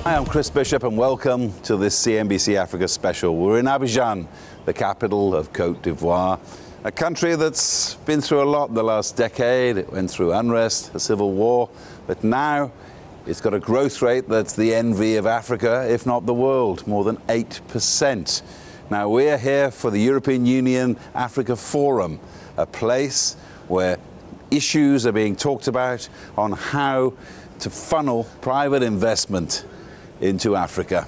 Hi, I'm Chris Bishop and welcome to this CNBC Africa special. We're in Abidjan, the capital of Cote d'Ivoire, a country that's been through a lot in the last decade. It went through unrest, a civil war, but now it's got a growth rate that's the envy of Africa, if not the world, more than 8%. Now we're here for the European Union Africa Forum, a place where issues are being talked about on how to funnel private investment into Africa.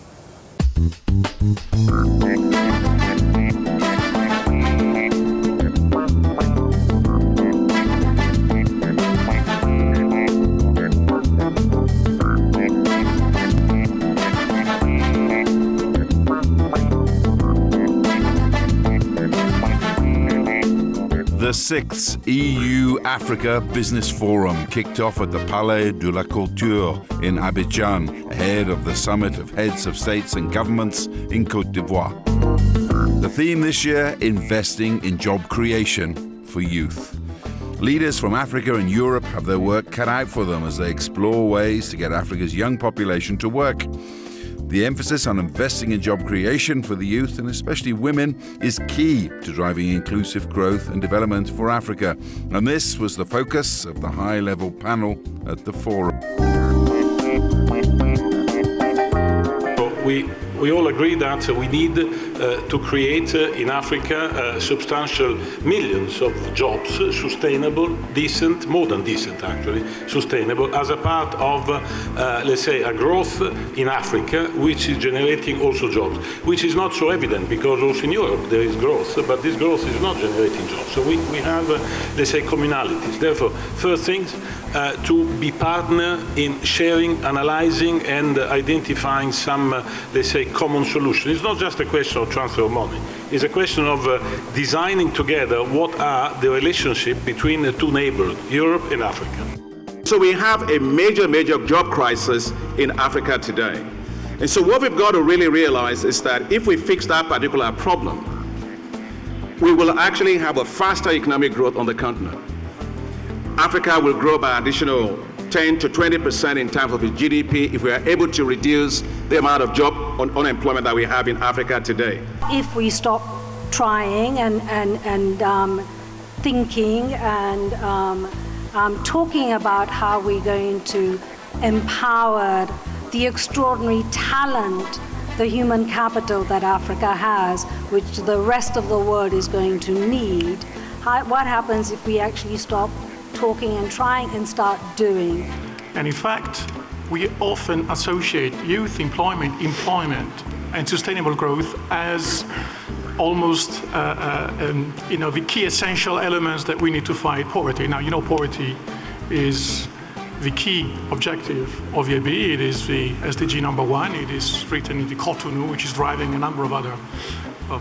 The 6th EU-Africa Business Forum kicked off at the Palais de la Culture in Abidjan, ahead of the summit of heads of states and governments in Cote d'Ivoire. The theme this year, investing in job creation for youth. Leaders from Africa and Europe have their work cut out for them as they explore ways to get Africa's young population to work. The emphasis on investing in job creation for the youth, and especially women, is key to driving inclusive growth and development for Africa. And this was the focus of the high-level panel at the forum. We all agree that we need to create in Africa substantial millions of jobs, sustainable, decent, more than decent actually, sustainable, as a part of, let's say, a growth in Africa, which is generating also jobs, which is not so evident because also in Europe there is growth, but this growth is not generating jobs. So we have, let's say, commonalities. Therefore, first things, to be partner in sharing, analyzing, and identifying some, let's say, common solution. It's not just a question of transfer of money. It's a question of designing together what are the relationship between the two neighbors, Europe and Africa. So we have a major job crisis in Africa today. And so what we've got to really realize is that if we fix that particular problem, we will actually have a faster economic growth on the continent. Africa will grow by additional 10 to 20% in terms of its GDP if we are able to reduce the amount of unemployment that we have in Africa today. If we stop trying and thinking and talking about how we're going to empower the extraordinary talent, the human capital that Africa has, which the rest of the world is going to need, what happens if we actually stop talking and trying and start doing? And in fact, we often associate youth employment, and sustainable growth as almost the key essential elements that we need to fight poverty. Now, you know, poverty is the key objective of the EBI. It is the SDG #1. It is written in the Cote, which is driving a number of other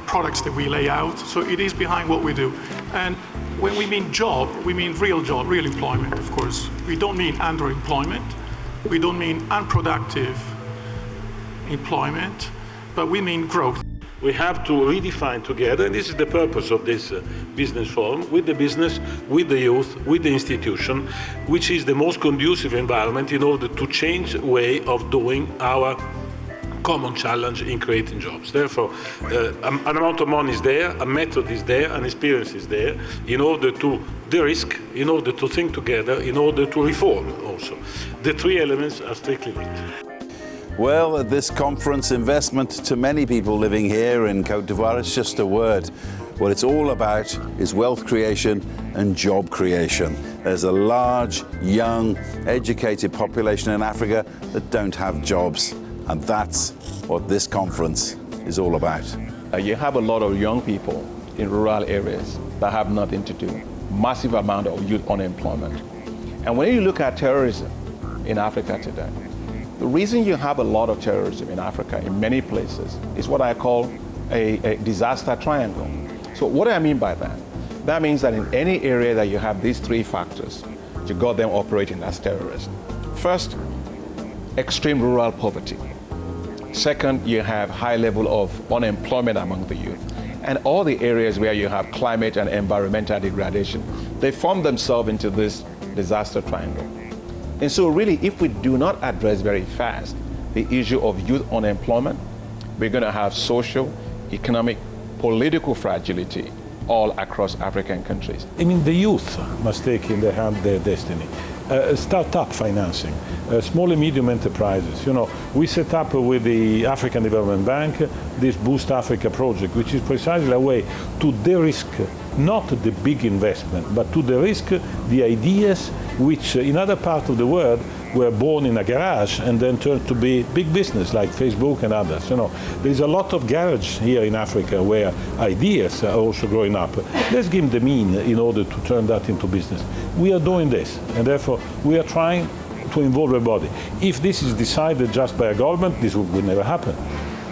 products that we lay out. So it is behind what we do. And when we mean job, we mean real job, real employment, of course. We don't mean underemployment. We don't mean unproductive employment, but we mean growth. We have to redefine together, and this is the purpose of this business forum, with the business, with the youth, with the institution, which is the most conducive environment in order to change the way of doing our common challenge in creating jobs. Therefore, an amount of money is there, a method is there, an experience is there, in order to de-risk, in order to think together, in order to reform also. The three elements are strictly linked. Well, at this conference, investment to many people living here in Cote d'Ivoire, it's just a word. What it's all about is wealth creation and job creation. There's a large, young, educated population in Africa that don't have jobs. And that's what this conference is all about. You have a lot of young people in rural areas that have nothing to do. Massive amount of youth unemployment. And when you look at terrorism in Africa today, the reason you have a lot of terrorism in Africa in many places is what I call a disaster triangle. So what do I mean by that? That means that in any area that you have these three factors, you got them operating as terrorism. First, extreme rural poverty. Second, you have high level of unemployment among the youth. And all the areas where you have climate and environmental degradation, they form themselves into this disaster triangle. And so really, if we do not address very fast the issue of youth unemployment, we're going to have social, economic, political fragility all across African countries. I mean, the youth must take in their hand their destiny. Start-up financing, small and medium enterprises. You know, we set up with the African Development Bank this Boost Africa project, which is precisely a way to de-risk not the big investment, but to de-risk the ideas which in other parts of the world were born in a garage and then turned to be big business like Facebook and others. You know, there's a lot of garage here in Africa where ideas are also growing up. Let's give them the mean in order to turn that into business. We are doing this, and therefore we are trying to involve everybody. If this is decided just by a government, this will never happen.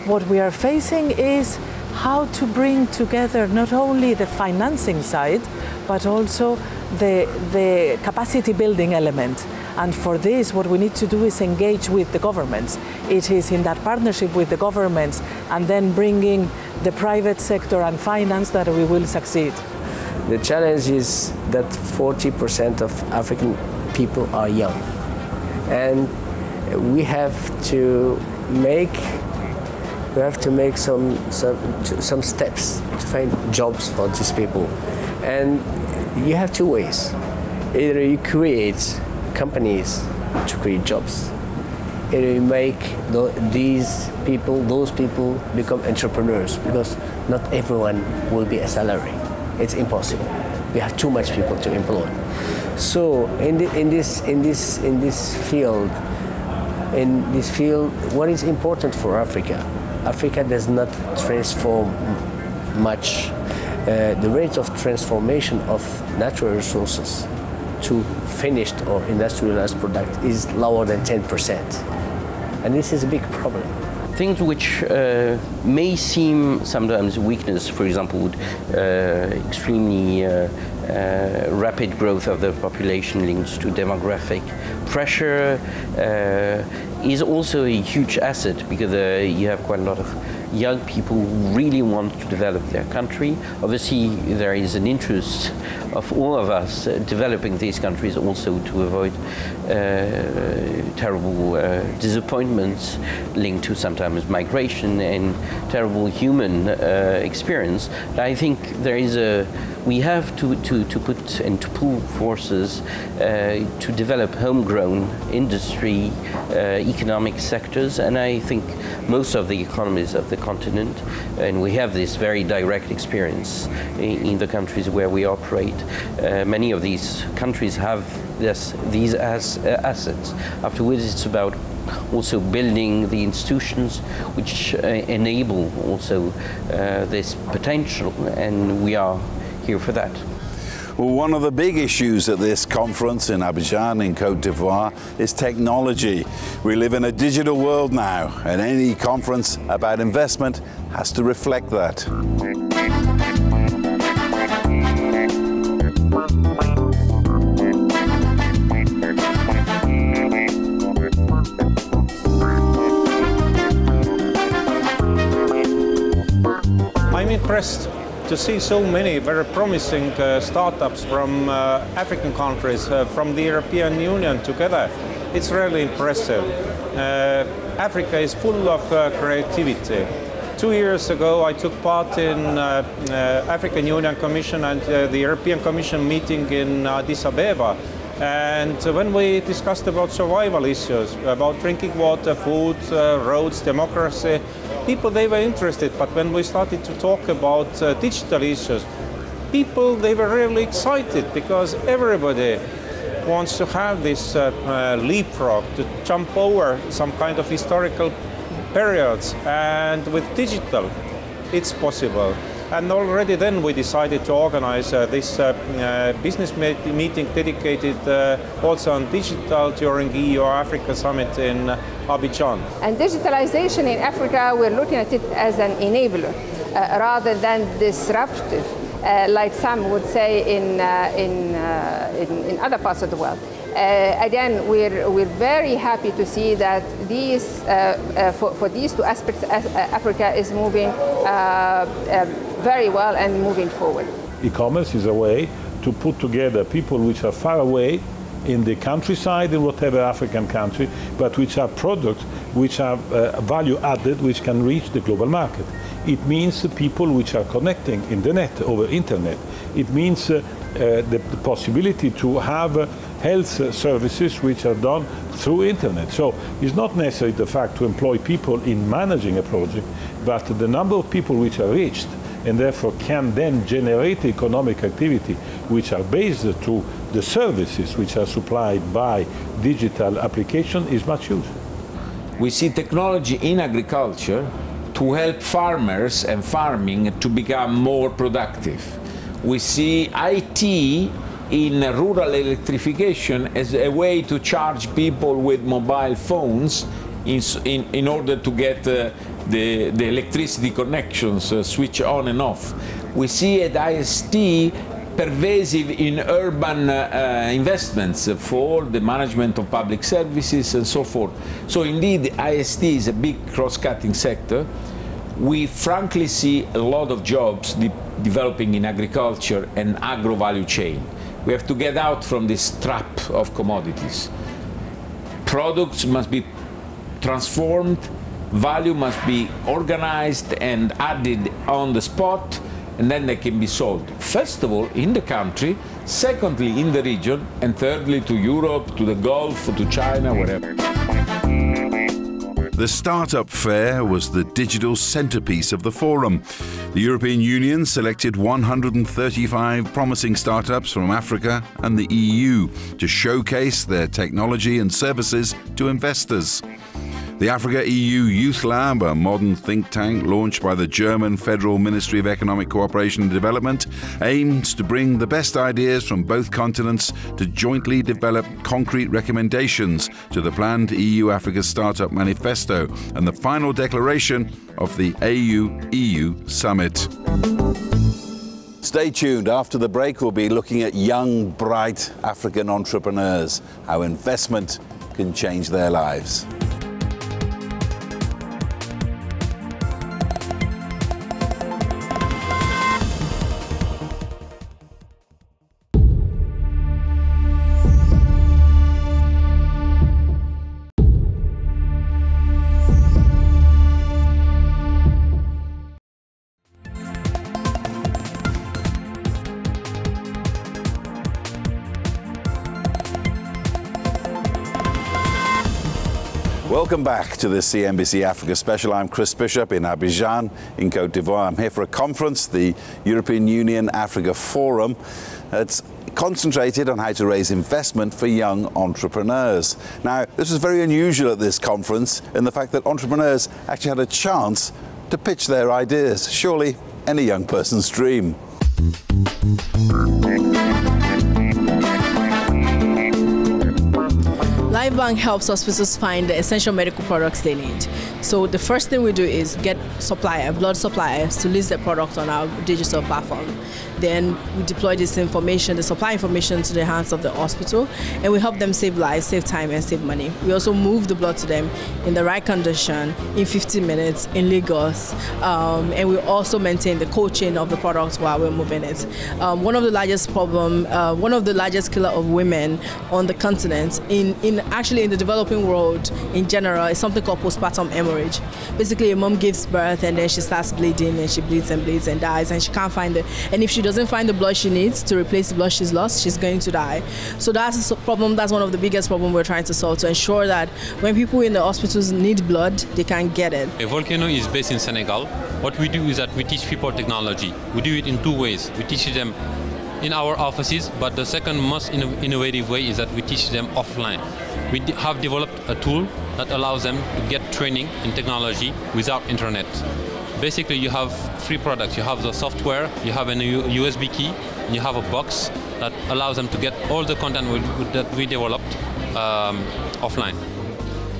What we are facing is how to bring together not only the financing side, but also the capacity building element. And for this, what we need to do is engage with the governments. It is in that partnership with the governments and then bringing the private sector and finance that we will succeed. The challenge is that 40% of African people are young. And we have to make some steps to find jobs for these people. And you have two ways. Either you create companies to create jobs, either you make those people become entrepreneurs, because not everyone will be a salary. It's impossible. We have too much people to employ. So in this field, what is important for Africa? Africa does not transform much. The rate of transformation of natural resources to finished or industrialized product is lower than 10%. And this is a big problem. Things which may seem sometimes weakness, for example, extremely rapid growth of the population linked to demographic pressure, is also a huge asset, because you have quite a lot of young people who really want to develop their country. Obviously, there is an interest of all of us developing these countries also to avoid terrible disappointments linked to sometimes migration and terrible human experience. I think there is we have to put and to pool forces to develop homegrown industry, economic sectors, and I think most of the economies of the continent, and we have this very direct experience in the countries where we operate. Many of these countries have these assets. Afterwards, it's about also building the institutions which enable also this potential, and we are here for that. Well, one of the big issues at this conference in Abidjan in Cote d'Ivoire is technology. We live in a digital world now, and any conference about investment has to reflect that. I'm impressed to see so many very promising startups from African countries, from the European Union together. It's really impressive. Africa is full of creativity. 2 years ago, I took part in African Union Commission and the European Commission meeting in Addis Ababa. And when we discussed about survival issues, about drinking water, food, roads, democracy, people, they were interested. But when we started to talk about digital issues, people, they were really excited, because everybody wants to have this leapfrog, to jump over some kind of historical periods. And with digital, it's possible. And already then we decided to organize this business meeting dedicated also on digital during the EU-Africa Summit in Abidjan. And digitalization in Africa, we're looking at it as an enabler rather than disruptive, like some would say in other parts of the world. Again, we're very happy to see that for these two aspects, Africa is moving very well and moving forward. E-commerce is a way to put together people which are far away in the countryside in whatever African country, but which are products which are value added, which can reach the global market. It means people which are connecting in the net, over internet. It means the possibility to have health services which are done through internet. So it's not necessarily the fact to employ people in managing a project, but the number of people which are reached and therefore can then generate economic activity which are based to the services which are supplied by digital application is much used. We see technology in agriculture to help farmers and farming to become more productive. We see IT in rural electrification as a way to charge people with mobile phones in order to get the electricity connections switch on and off. We see at IST pervasive in urban investments for the management of public services and so forth. So indeed, IST is a big cross-cutting sector. We frankly see a lot of jobs developing in agriculture and agro value chain. We have to get out from this trap of commodities. Products must be transformed, value must be organized and added on the spot, and then they can be sold. First of all, in the country, secondly, in the region, and thirdly, to Europe, to the Gulf, to China, wherever. The Startup Fair was the digital centerpiece of the forum. The European Union selected 135 promising startups from Africa and the EU to showcase their technology and services to investors. The Africa-EU Youth Lab, a modern think tank launched by the German Federal Ministry of Economic Cooperation and Development, aims to bring the best ideas from both continents to jointly develop concrete recommendations to the planned EU-Africa Startup Manifesto and the final declaration of the AU-EU Summit. Stay tuned. After the break, we'll be looking at young, bright African entrepreneurs, how investment can change their lives. Welcome back to the CNBC Africa special. I'm Chris Bishop in Abidjan in Cote d'Ivoire. I'm here for a conference, the European Union Africa Forum. It's concentrated on how to raise investment for young entrepreneurs. Now, this was very unusual at this conference in the fact that entrepreneurs actually had a chance to pitch their ideas. Surely any young person's dream. LifeBank helps hospitals find the essential medical products they need. So the first thing we do is get blood suppliers to list their product on our digital platform. Then we deploy this information, the supply information, to the hands of the hospital, and we help them save lives, save time, and save money. We also move the blood to them in the right condition in 15 minutes in Lagos, and we also maintain the cold chain of the product while we're moving it. One of the largest killer of women on the continent, actually in the developing world in general, is something called postpartum hemorrhage. Basically, a mom gives birth and then she starts bleeding, and she bleeds and bleeds and dies, and she can't find it. And if she doesn't find the blood she needs to replace the blood she's lost, she's going to die. So that's a problem. That's one of the biggest problems we're trying to solve, to ensure that when people in the hospitals need blood, they can get it. Volcano is based in Senegal. What we do is that we teach people technology. We do it in two ways. We teach them in our offices, but the second most innovative way is that we teach them offline. We have developed a tool that allows them to get training in technology without internet. Basically, you have three products. You have the software, you have a USB key, and you have a box that allows them to get all the content that we developed offline.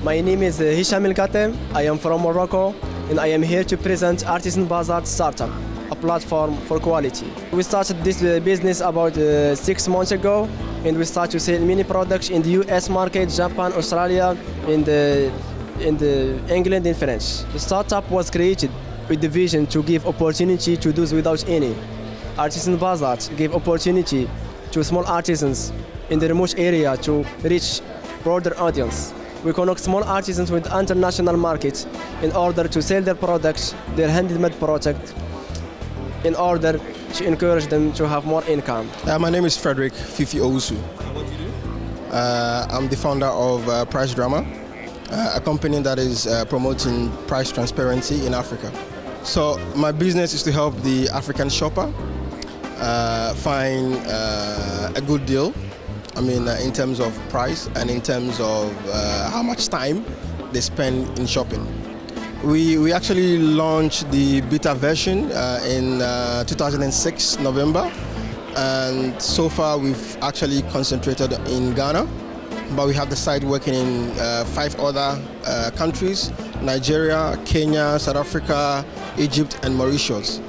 My name is Hisham El Katem. I am from Morocco, and I am here to present Artisan Bazaar Startup, a platform for quality. We started this business about 6 months ago, and we started to sell many products in the US market, Japan, Australia, in the England and France. The startup was created with the vision to give opportunity to those without any. Artisan Bazaar give opportunity to small artisans in the remote area to reach broader audience. We connect small artisans with international markets in order to sell their products, their handmade product, in order to encourage them to have more income. My name is Frederick Fifi Owusu. What do you do? I'm the founder of Price Drama, a company that is promoting price transparency in Africa. So my business is to help the African shopper find a good deal. I mean, in terms of price and in terms of how much time they spend in shopping. We actually launched the beta version in 2006, November, and so far we've actually concentrated in Ghana, but we have the site working in 5 other countries: Nigeria, Kenya, South Africa, Egypt, and Mauritius.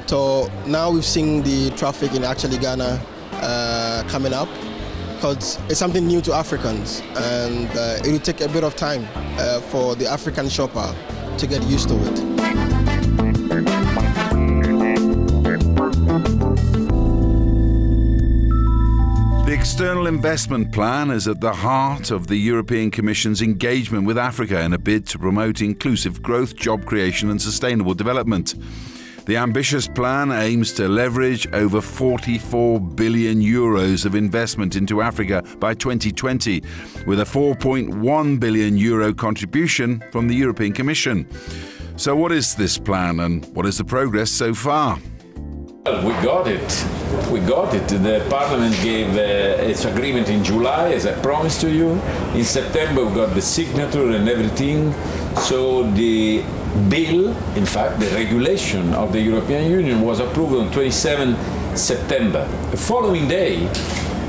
So now we've seen the traffic in actually Ghana coming up, because it's something new to Africans, and it will take a bit of time for the African shopper to get used to it. The External Investment Plan is at the heart of the European Commission's engagement with Africa in a bid to promote inclusive growth, job creation and sustainable development. The ambitious plan aims to leverage over 44 billion euros of investment into Africa by 2020, with a 4.1 billion euro contribution from the European Commission. So what is this plan and what is the progress so far? Well, we got it. We got it. The Parliament gave its agreement in July, as I promised to you. In September, we got the signature and everything. So the bill, in fact, the regulation of the European Union was approved on 27 September. The following day,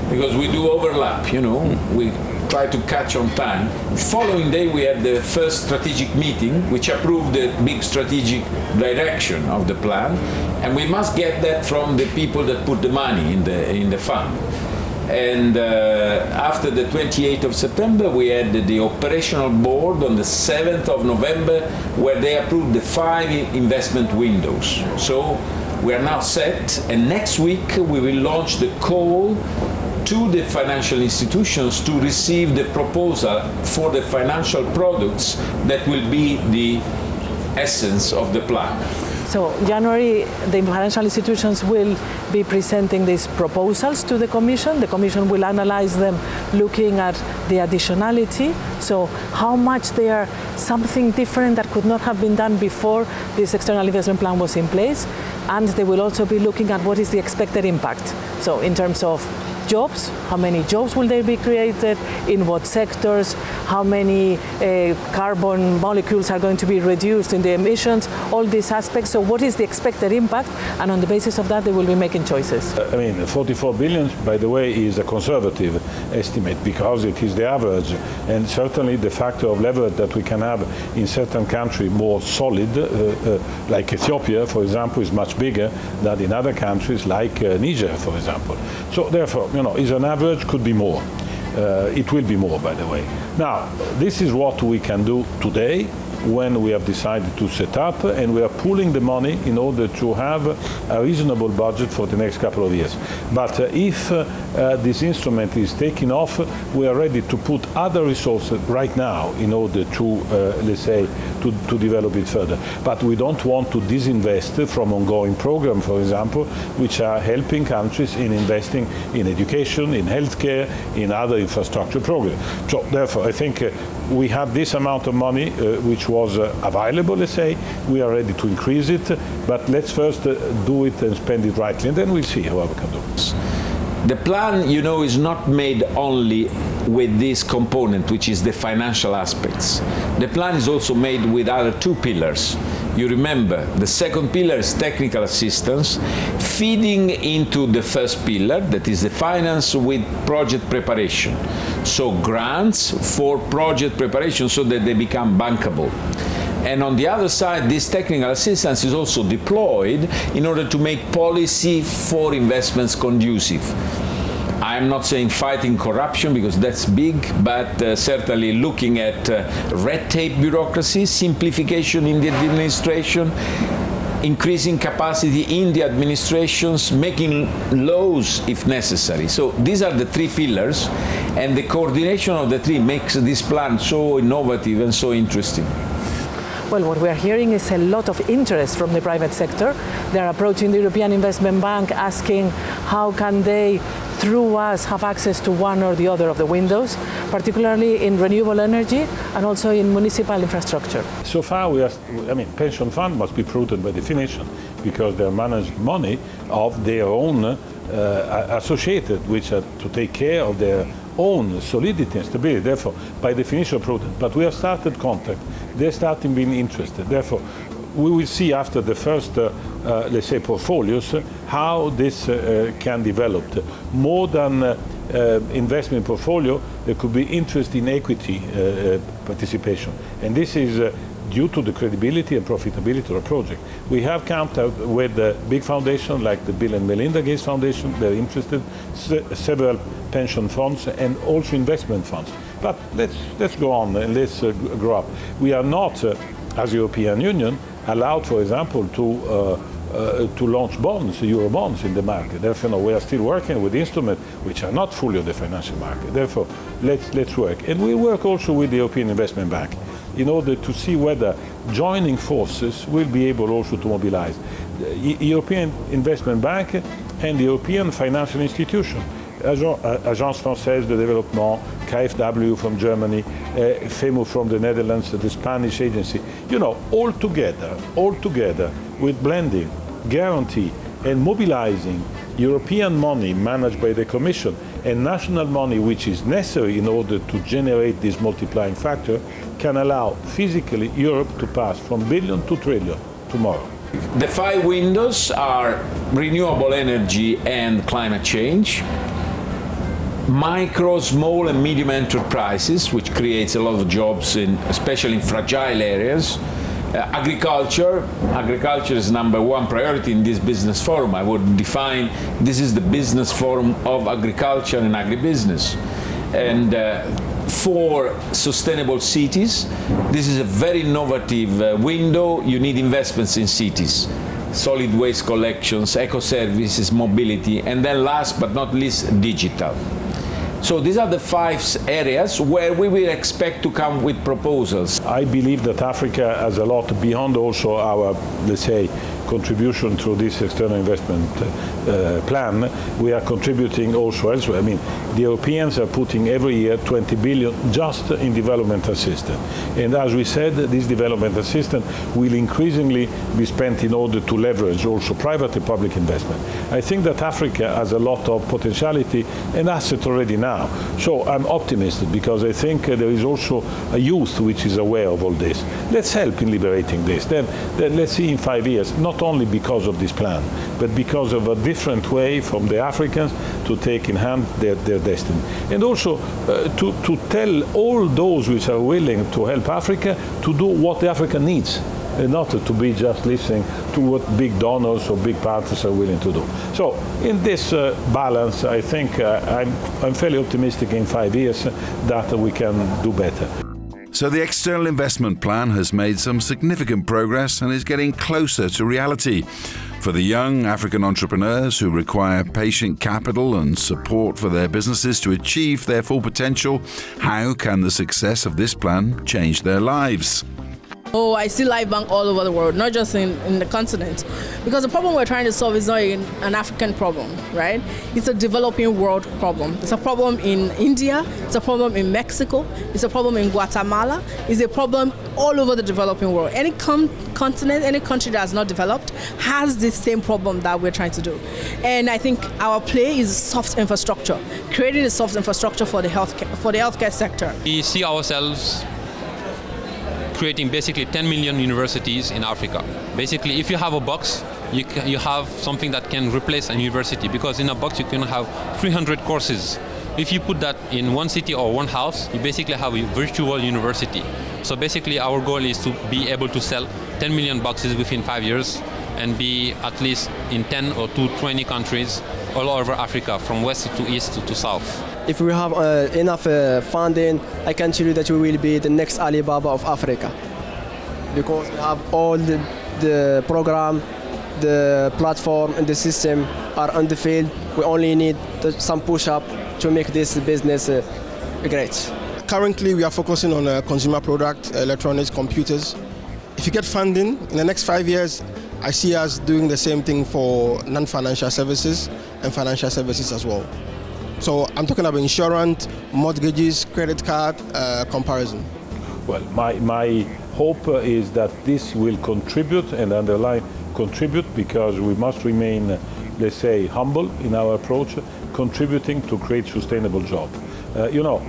because we do overlap, you know, we try to catch on time. The following day, we had the first strategic meeting, which approved the big strategic direction of the plan. And we must get that from the people that put the money in the fund. And after the 28th of September, we had the operational board on the 7th of November, where they approved the 5 investment windows. So we are now set, and next week we will launch the call to the financial institutions to receive the proposal for the financial products that will be the essence of the plan. So January, the financial institutions will be presenting these proposals to the Commission. The Commission will analyze them looking at the additionality, so how much they are something different that could not have been done before this external investment plan was in place. And they will also be looking at what is the expected impact. So in terms of jobs, how many jobs will they be created, in what sectors, how many carbon molecules are going to be reduced in the emissions, all these aspects. So what is the expected impact? And on the basis of that, they will be making choices. I mean, 44 billion, by the way, is a conservative estimate because it is the average. And certainly the factor of leverage that we can have in certain countries more solid, like Ethiopia, for example, is much bigger than in other countries like Niger, for example. So therefore, you know, is an average, could be more. It will be more, by the way. Now, this is what we can do today when we have decided to set up, and we are pooling the money in order to have a reasonable budget for the next couple of years. But if this instrument is taking off, we are ready to put other resources right now in order to, let's say, to develop it further. But we don't want to disinvest from ongoing programs, for example, which are helping countries in investing in education, in healthcare, in other infrastructure programs. So therefore, I think we have this amount of money which was available, let's say. We are ready to increase it, but let's first do it and spend it rightly, and then we'll see how we can do it. The plan, you know, is not made only with this component, which is the financial aspects. The plan is also made with other 2 pillars. You remember, the second pillar is technical assistance, feeding into the first pillar, that is the finance with project preparation. So grants for project preparation so that they become bankable. And on the other side, this technical assistance is also deployed in order to make policy for investments conducive. I'm not saying fighting corruption because that's big, but certainly looking at red tape bureaucracy, simplification in the administration, increasing capacity in the administrations, making laws if necessary. So these are the three pillars, and the coordination of the three makes this plan so innovative and so interesting. Well, what we are hearing is a lot of interest from the private sector. They are approaching the European Investment Bank asking how can they, through us, have access to one or the other of the windows, particularly in renewable energy and also in municipal infrastructure. So far, pension fund must be prudent by definition because they manage money of their own associated, which are to take care of their own solidity and stability, therefore, by definition, prudent. But we have started contact. They're starting being interested. Therefore, we will see after the first, let's say, portfolios, how this can develop. More than investment portfolio, there could be interest in equity participation. And this is due to the credibility and profitability of the project. We have contact with big foundations like the Bill and Melinda Gates Foundation. They're interested, several pension funds and also investment funds. But let's go on and let's grow up. We are not, as European Union, allowed, for example, to launch bonds, euro bonds in the market. Therefore, we are still working with instruments which are not fully on the financial market. Therefore, let's work. And we work also with the European Investment Bank in order to see whether joining forces will be able also to mobilize the European Investment Bank and the European financial institution. Agence Française de Développement, KfW from Germany, FEMU from the Netherlands, the Spanish agency, all together with blending, guarantee and mobilizing European money managed by the Commission and national money which is necessary in order to generate this multiplying factor can allow physically Europe to pass from billion to trillion tomorrow. The 5 windows are renewable energy and climate change, micro, small and medium enterprises, which creates a lot of jobs, especially in fragile areas. Agriculture is #1 priority in this business forum. I would define this is the business forum of agriculture and agribusiness. And 4 sustainable cities. This is a very innovative window. You need investments in cities, solid waste collections, eco-services, mobility, and then last but not least, digital. So these are the 5 areas where we will expect to come with proposals. I believe that Africa has a lot beyond also our, let's say, contribution through this external investment plan. We are contributing also elsewhere. I mean, the Europeans are putting every year 20 billion just in development assistance. And as we said, this development assistance will increasingly be spent in order to leverage also private and public investment. I think that Africa has a lot of potentiality and assets already now. So I'm optimistic because I think there is also a youth which is aware of all this. Let's help in liberating this. Then let's see in 5 years, not only because of this plan, but because of a different way from the Africans to take in hand their destiny. And also to tell all those which are willing to help Africa to do what Africa needs, and not to be just listening to what big donors or big partners are willing to do. So in this balance, I think I'm fairly optimistic in 5 years that we can do better. So the external investment plan has made some significant progress and is getting closer to reality. For the young African entrepreneurs who require patient capital and support for their businesses to achieve their full potential, how can the success of this plan change their lives? Oh, I see Live Bank all over the world, not just in the continent. Because the problem we're trying to solve is not an African problem, right? It's a developing world problem. It's a problem in India, it's a problem in Mexico, it's a problem in Guatemala, it's a problem all over the developing world. Any continent, any country that has not developed has this same problem that we're trying to do. And I think our play is soft infrastructure, creating a soft infrastructure for the healthcare sector. We see ourselves creating basically 10 million universities in Africa. Basically, if you have a box, you have something that can replace a university, because in a box you can have 300 courses. If you put that in one city or one house, you basically have a virtual university. So basically our goal is to be able to sell 10 million boxes within 5 years and be at least in 10 or 20 countries all over Africa, from west to east to south. If we have enough funding, I can tell you that we will be the next Alibaba of Africa, because we have all the the program, the platform, and the system are on the field. We only need some push-up to make this business great. Currently, we are focusing on consumer product, electronics, computers. If you get funding, in the next 5 years, I see us doing the same thing for non-financial services and financial services as well. So I'm talking about insurance, mortgages, credit card, comparison. Well, my hope is that this will contribute and underline contribute, because we must remain, let's say, humble in our approach, contributing to create sustainable jobs. You know,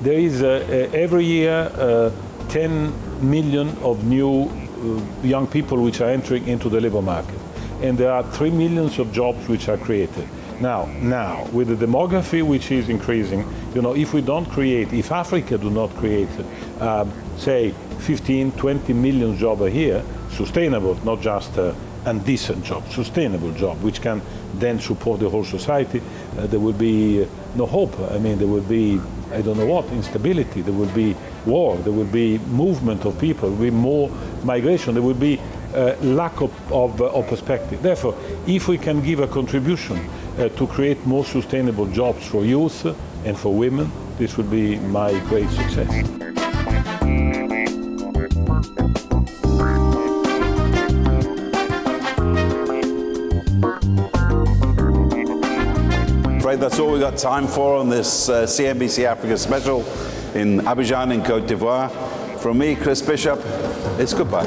there is every year 10 million of new young people which are entering into the labor market, and there are 3 million of jobs which are created. Now, with the demography which is increasing, you know, if we don't create, if Africa do not create, say, 15, 20 million jobs a year, sustainable, not just a decent job, sustainable job, which can then support the whole society, there will be no hope. I mean, there will be, I don't know what, instability, there will be war, there will be movement of people, there will be more migration, there will be lack of perspective. Therefore, if we can give a contribution to create more sustainable jobs for youth and for women, this would be my great success. That's all we've got time for on this CNBC Africa special in Abidjan in Cote d'Ivoire. From me, Chris Bishop, it's goodbye.